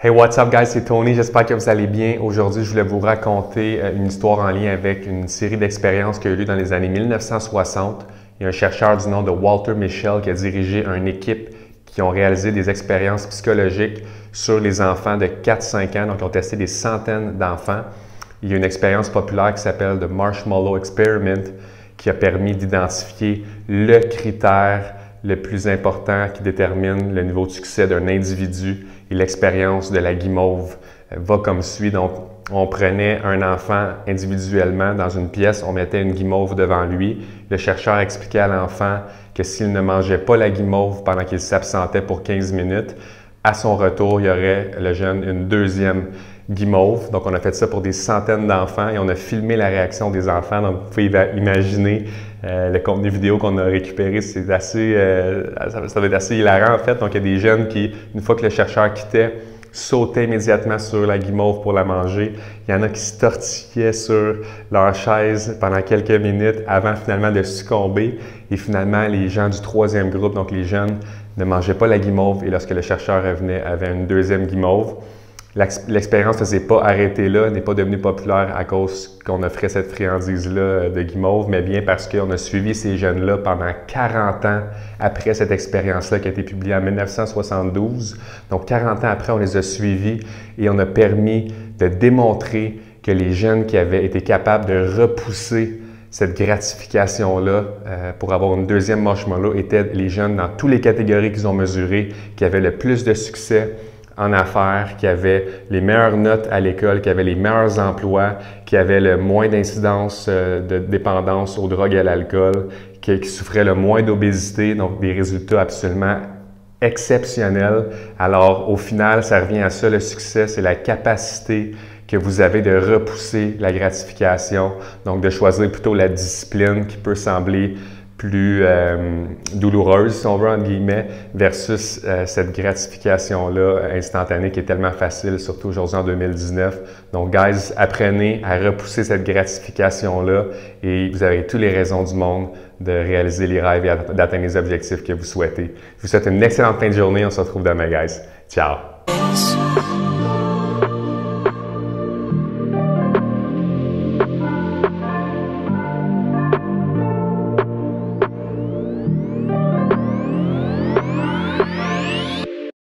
Hey, what's up guys, c'est Tony, j'espère que vous allez bien. Aujourd'hui, je voulais vous raconter une histoire en lien avec une série d'expériences qui a eu lieu dans les années 1960. Il y a un chercheur du nom de Walter Mischel qui a dirigé une équipe qui ont réalisé des expériences psychologiques sur les enfants de 4-5 ans. Donc, ils ont testé des centaines d'enfants. Il y a une expérience populaire qui s'appelle The Marshmallow Experiment qui a permis d'identifier le critère le plus important qui détermine le niveau de succès d'un individu. Et l'expérience de la guimauve va comme suit. Donc, on prenait un enfant individuellement dans une pièce, on mettait une guimauve devant lui. Le chercheur expliquait à l'enfant que s'il ne mangeait pas la guimauve pendant qu'il s'absentait pour 15 minutes, à son retour, il y aurait le jeune une deuxième guimauve. Donc, on a fait ça pour des centaines d'enfants et on a filmé la réaction des enfants. Donc, vous pouvez imaginer le contenu vidéo qu'on a récupéré. C'est assez, ça va être assez hilarant en fait. Donc, il y a des jeunes qui, une fois que le chercheur quittait, sautaient immédiatement sur la guimauve pour la manger. Il y en a qui se tortillaient sur leur chaise pendant quelques minutes avant finalement de succomber. Et finalement, les gens du troisième groupe, donc les jeunes, ne mangeaient pas la guimauve et lorsque le chercheur revenait, avaient une deuxième guimauve. L'expérience ne s'est pas arrêtée là, n'est pas devenue populaire à cause qu'on offrait cette friandise-là de guimauve, mais bien parce qu'on a suivi ces jeunes-là pendant 40 ans après cette expérience-là qui a été publiée en 1972. Donc, 40 ans après, on les a suivis et on a permis de démontrer que les jeunes qui avaient été capables de repousser cette gratification-là pour avoir une deuxième marshmallow étaient les jeunes dans toutes les catégories qu'ils ont mesurées, qui avaient le plus de succès en affaires, qui avaient les meilleures notes à l'école, qui avaient les meilleurs emplois, qui avaient le moins d'incidence de dépendance aux drogues et à l'alcool, qui souffraient le moins d'obésité, donc des résultats absolument exceptionnels. Alors, au final, ça revient à ça, le succès, c'est la capacité que vous avez de repousser la gratification, donc de choisir plutôt la discipline qui peut sembler plus douloureuse, si on veut, entre guillemets, versus cette gratification-là instantanée qui est tellement facile, surtout aujourd'hui en 2019. Donc, guys, apprenez à repousser cette gratification-là et vous avez toutes les raisons du monde de réaliser les rêves et d'atteindre les objectifs que vous souhaitez. Je vous souhaite une excellente fin de journée. On se retrouve demain, guys. Ciao!